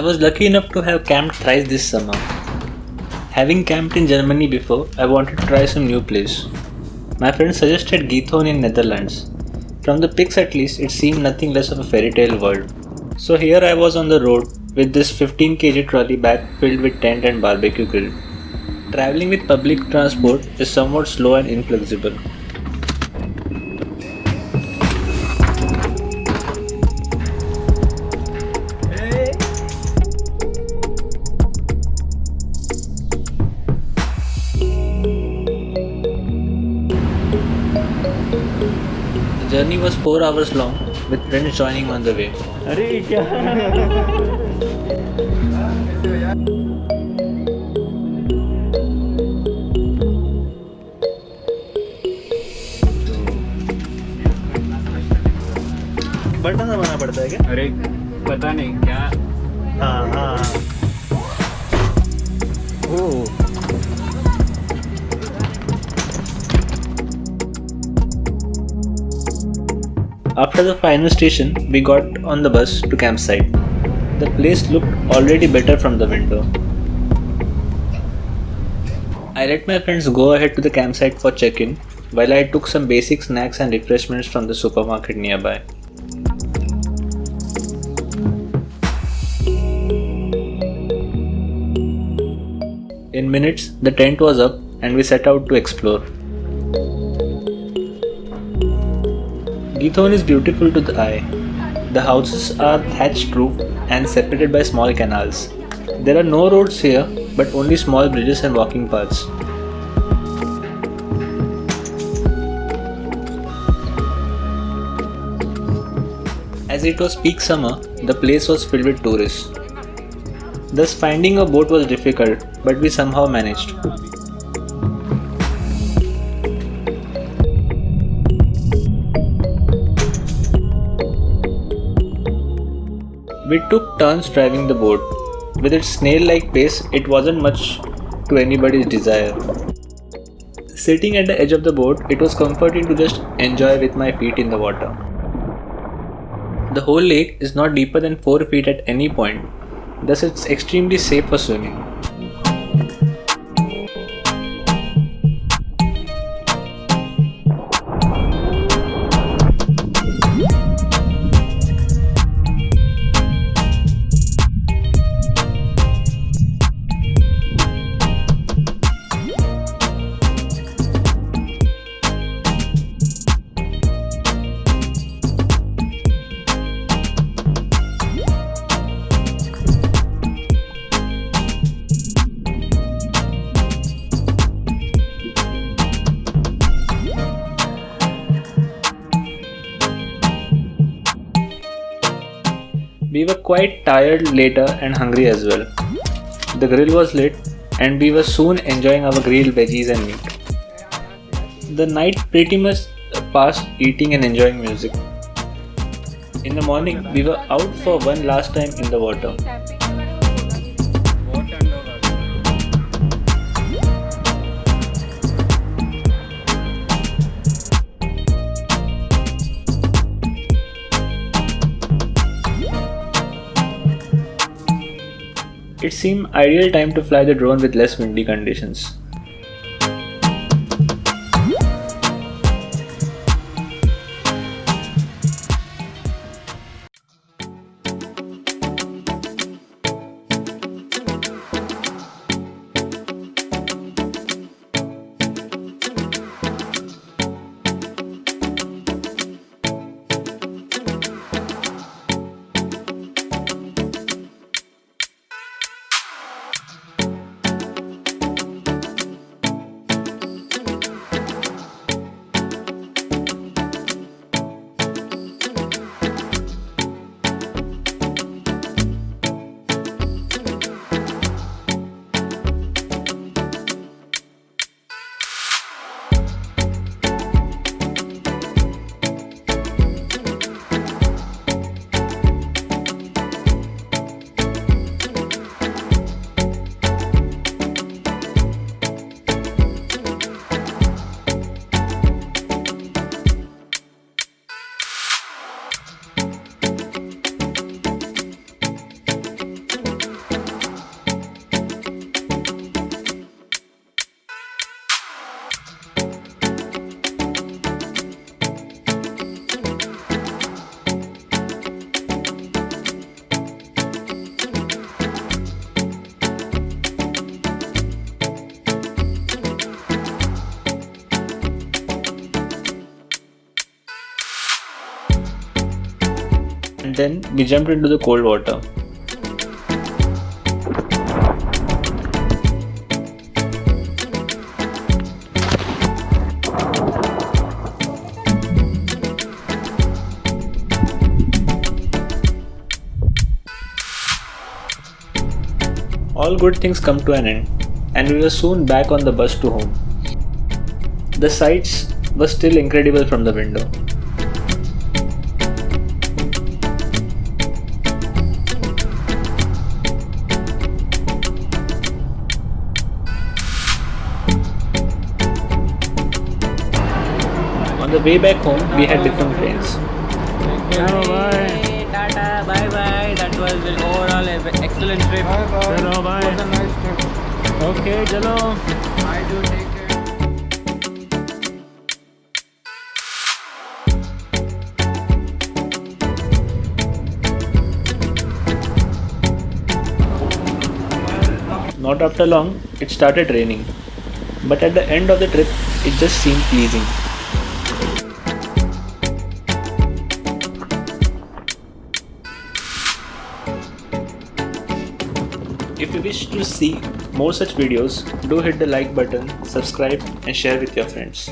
I was lucky enough to have camped thrice this summer. Having camped in Germany before, I wanted to try some new place. My friend suggested Giethoorn in Netherlands. From the pics at least, it seemed nothing less of a fairy tale world. So here I was on the road with this 15 kg trolley bag filled with tent and barbecue grill. Traveling with public transport is somewhat slow and inflexible. The journey was 4 hours long with friends joining on the way. अरे क्या button दबाना पड़ता है क्या? अरे पता नहीं क्या हाँ हाँ ओह After the final station, we got on the bus to campsite. The place looked already better from the window. I let my friends go ahead to the campsite for check-in while I took some basic snacks and refreshments from the supermarket nearby. In minutes, the tent was up and we set out to explore. Giethoorn is beautiful to the eye. The houses are thatched roof and separated by small canals. There are no roads here, but only small bridges and walking paths. As it was peak summer, the place was filled with tourists. Thus finding a boat was difficult, but we somehow managed. We took turns driving the boat. With its snail-like pace, it wasn't much to anybody's desire. Sitting at the edge of the boat, it was comforting to just enjoy with my feet in the water. The whole lake is not deeper than 4 feet at any point, thus it's extremely safe for swimming. We were quite tired later and hungry as well. The grill was lit and we were soon enjoying our grilled veggies and meat. The night pretty much passed eating and enjoying music. In the morning, we were out for one last time in the water. It seemed ideal time to fly the drone with less windy conditions. and then we jumped into the cold water. All good things come to an end, and we were soon back on the bus to home. The sights were still incredible from the window. On the way back home, we had different planes. Bye. Tata. Bye bye. That was an overall excellent trip. चलो bye okay चलो I do take care. Not after long, it started raining. But at the end of the trip, it just seemed pleasing. If you wish to see more such videos, do hit the like button, subscribe and share with your friends.